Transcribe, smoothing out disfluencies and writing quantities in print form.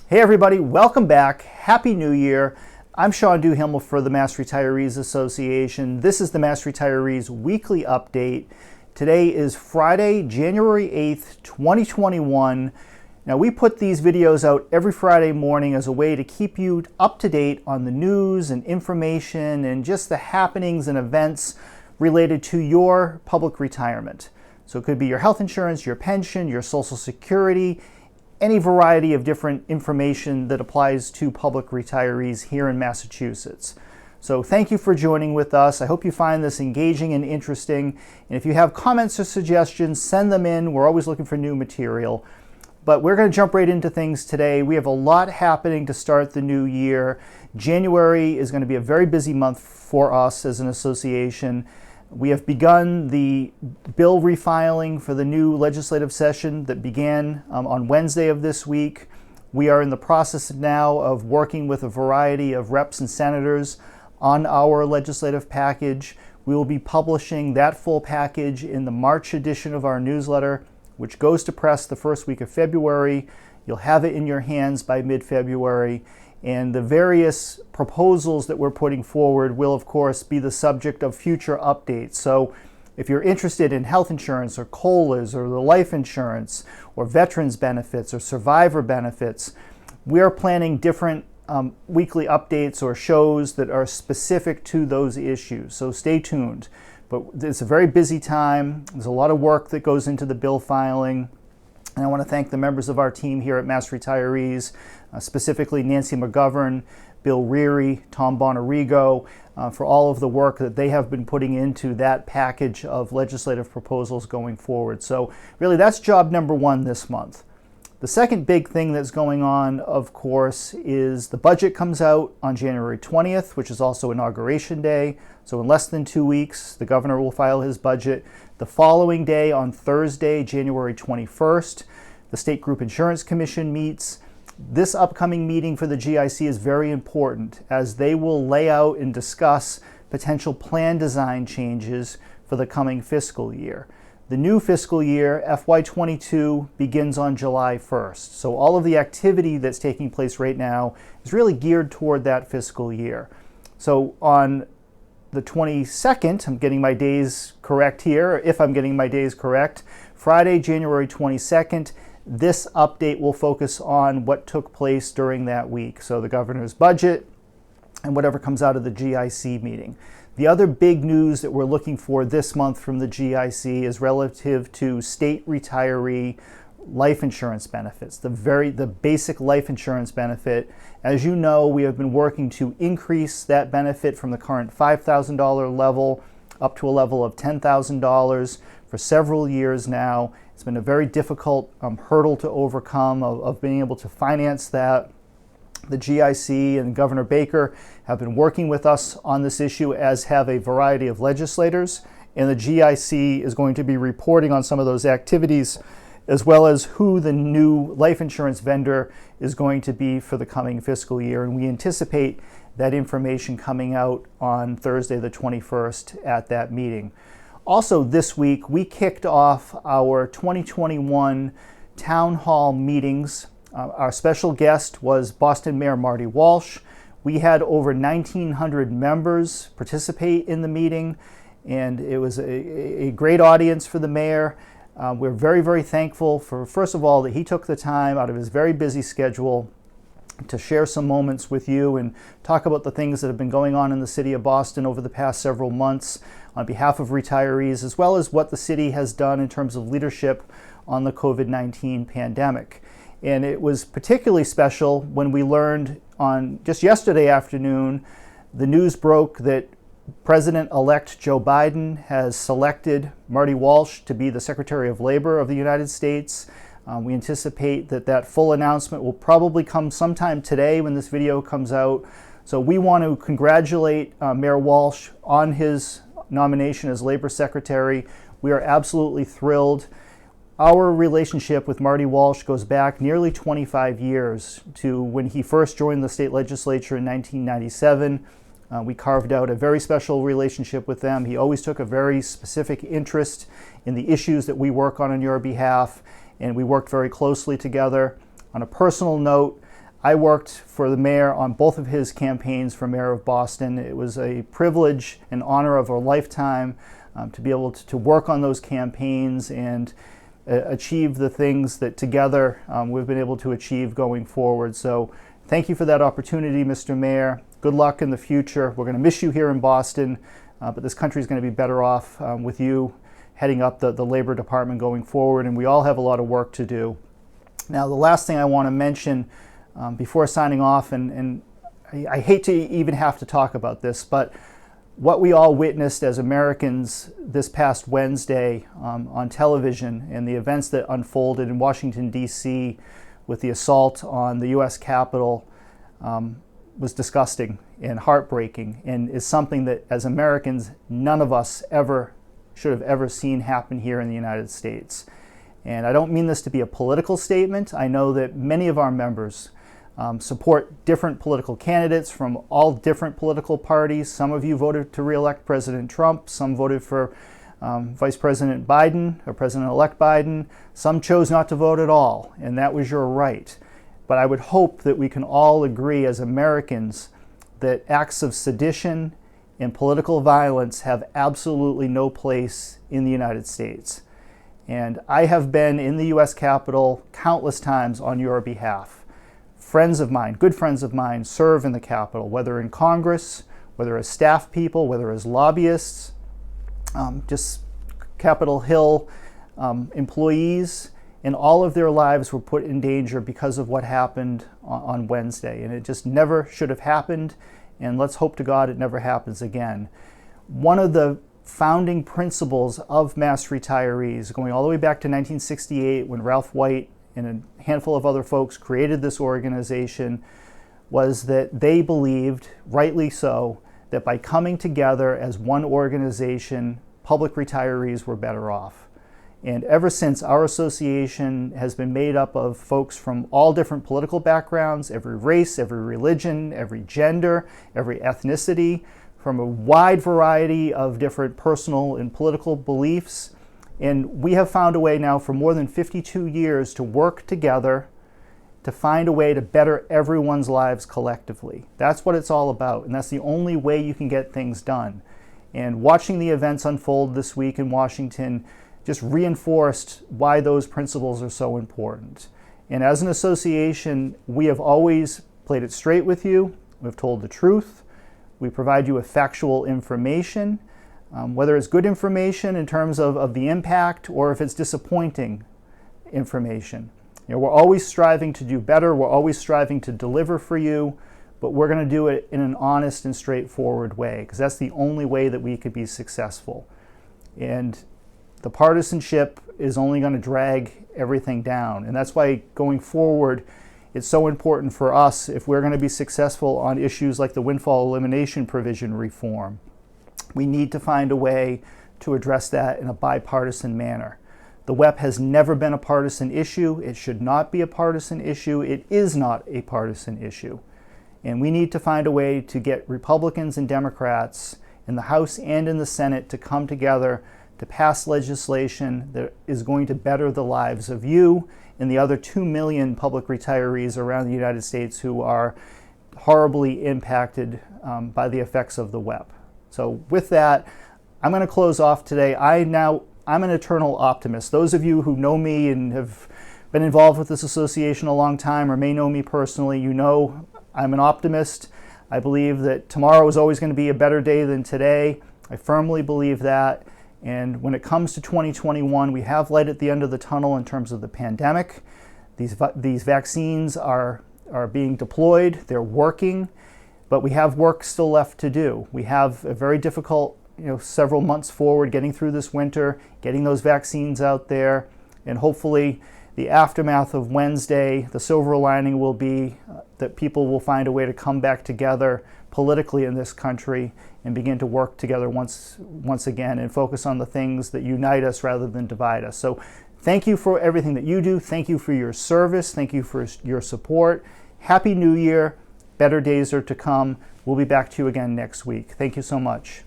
Hey everybody, welcome back. Happy New Year. I'm Sean Duhamel for the Mass Retirees Association. This is the Mass Retirees Weekly Update. Today is Friday, January 8th, 2021. Now we put these videos out every Friday morning as a way to keep you up to date on the news and information and just the happenings and events related to your public retirement. So it could be your health insurance, your pension, your Social Security, any variety of different information that applies to public retirees here in Massachusetts. So thank you for joining with us. I hope you find this engaging and interesting. And if you have comments or suggestions, send them in. We're always looking for new material. But we're going to jump right into things today. We have a lot happening to start the new year. January is going to be a very busy month for us as an association. We have begun the bill refiling for the new legislative session that began on Wednesday of this week. We are in the process now of working with a variety of reps and senators on our legislative package. We will be publishing that full package in the March edition of our newsletter, which goes to press the first week of February. You'll have it in your hands by mid-February. And the various proposals that we're putting forward will, of course, be the subject of future updates. So if you're interested in health insurance or COLAs or the life insurance or veterans benefits or survivor benefits, we are planning different weekly updates or shows that are specific to those issues. So stay tuned. But it's a very busy time. There's a lot of work that goes into the bill filing. And I want to thank the members of our team here at Mass Retirees, specifically Nancy McGovern, Bill Reary, Tom Bonarigo, for all of the work that they have been putting into that package of legislative proposals going forward. So really that's job number one this month. The second big thing that's going on, of course, is the budget comes out on January 20th, which is also Inauguration Day. So in less than 2 weeks, the governor will file his budget. The following day, on Thursday, January 21st, the State Group Insurance Commission meets. This upcoming meeting for the GIC is very important as they will lay out and discuss potential plan design changes for the coming fiscal year. The new fiscal year, FY22, begins on July 1st. So all of the activity that's taking place right now is really geared toward that fiscal year. So on the 22nd, I'm getting my days correct here, if I'm getting my days correct, Friday, January 22nd, this update will focus on what took place during that week. So the governor's budget and whatever comes out of the GIC meeting. The other big news that we're looking for this month from the GIC is relative to state retiree life insurance benefits, the basic life insurance benefit. As you know, we have been working to increase that benefit from the current $5,000 level up to a level of $10,000 for several years now. It's been a very difficult hurdle to overcome of being able to finance that. The GIC and Governor Baker have been working with us on this issue, as have a variety of legislators, and the GIC is going to be reporting on some of those activities, as well as who the new life insurance vendor is going to be for the coming fiscal year. And we anticipate that information coming out on Thursday the 21st at that meeting. Also this week, we kicked off our 2021 town hall meetings. Our special guest was Boston Mayor Marty Walsh. We had over 1,900 members participate in the meeting, and it was a great audience for the mayor. We're very, very thankful for, first of all, that he took the time out of his very busy schedule to share some moments with you and talk about the things that have been going on in the city of Boston over the past several months on behalf of retirees, as well as what the city has done in terms of leadership on the COVID-19 pandemic. And it was particularly special when we learned on just yesterday afternoon, the news broke that President-elect Joe Biden has selected Marty Walsh to be the Secretary of Labor of the United States. We anticipate that full announcement will probably come sometime today when this video comes out. So we want to congratulate Mayor Walsh on his nomination as Labor Secretary. We are absolutely thrilled. Our relationship with Marty Walsh goes back nearly 25 years to when he first joined the state legislature in 1997. We carved out a very special relationship with them. He always took a very specific interest in the issues that we work on your behalf, and we worked very closely together. On a personal note, I worked for the mayor on both of his campaigns for mayor of Boston. It was a privilege and honor of a lifetime to be able to work on those campaigns and achieve the things that together we've been able to achieve going forward. So thank you for that opportunity, Mr. Mayor. Good luck in the future. We're going to miss you here in Boston, but this country is going to be better off with you heading up the Labor Department going forward, and we all have a lot of work to do. Now, the last thing I want to mention before signing off, and I hate to even have to talk about this, but what we all witnessed as Americans this past Wednesday on television and the events that unfolded in Washington, D.C. with the assault on the U.S. Capitol was disgusting and heartbreaking, and is something that as Americans none of us should have ever seen happen here in the United States. And I don't mean this to be a political statement. I know that many of our members support different political candidates from all different political parties. Some of you voted to re-elect President Trump. Some voted for Vice President Biden or President-elect Biden. Some chose not to vote at all, and that was your right. But I would hope that we can all agree as Americans that acts of sedition and political violence have absolutely no place in the United States. And I have been in the U.S. Capitol countless times on your behalf. Friends of mine, good friends of mine, serve in the Capitol, whether in Congress, whether as staff people, whether as lobbyists, just Capitol Hill employees, and all of their lives were put in danger because of what happened on Wednesday. And it just never should have happened, and let's hope to God it never happens again. One of the founding principles of mass retirees, going all the way back to 1968 when Ralph White and a handful of other folks created this organization, was that they believed, rightly so, that by coming together as one organization, public retirees were better off. And ever since, our association has been made up of folks from all different political backgrounds, every race, every religion, every gender, every ethnicity, from a wide variety of different personal and political beliefs. And we have found a way now for more than 52 years to work together to find a way to better everyone's lives collectively. That's what it's all about, and that's the only way you can get things done. And watching the events unfold this week in Washington just reinforced why those principles are so important. And as an association, we have always played it straight with you. We've told the truth. We provide you with factual information. Whether it's good information in terms of the impact or if it's disappointing information. You know, we're always striving to do better. We're always striving to deliver for you, but we're going to do it in an honest and straightforward way because that's the only way that we could be successful. And the partisanship is only going to drag everything down. And that's why going forward, it's so important for us if we're going to be successful on issues like the windfall elimination provision reform. We need to find a way to address that in a bipartisan manner. The WEP has never been a partisan issue. It should not be a partisan issue. It is not a partisan issue. And we need to find a way to get Republicans and Democrats in the House and in the Senate to come together to pass legislation that is going to better the lives of you and the other 2 million public retirees around the United States who are horribly impacted by the effects of the WEP. So with that, I'm going to close off today. I'm an eternal optimist. Those of you who know me and have been involved with this association a long time or may know me personally, you know I'm an optimist. I believe that tomorrow is always going to be a better day than today. I firmly believe that. And when it comes to 2021, we have light at the end of the tunnel in terms of the pandemic. These vaccines are being deployed. They're working. But we have work still left to do. We have a very difficult, several months forward getting through this winter, getting those vaccines out there, and hopefully the aftermath of Wednesday, the silver lining will be that people will find a way to come back together politically in this country and begin to work together once again and focus on the things that unite us rather than divide us. So thank you for everything that you do. Thank you for your service. Thank you for your support. Happy New Year. Better days are to come. We'll be back to you again next week. Thank you so much.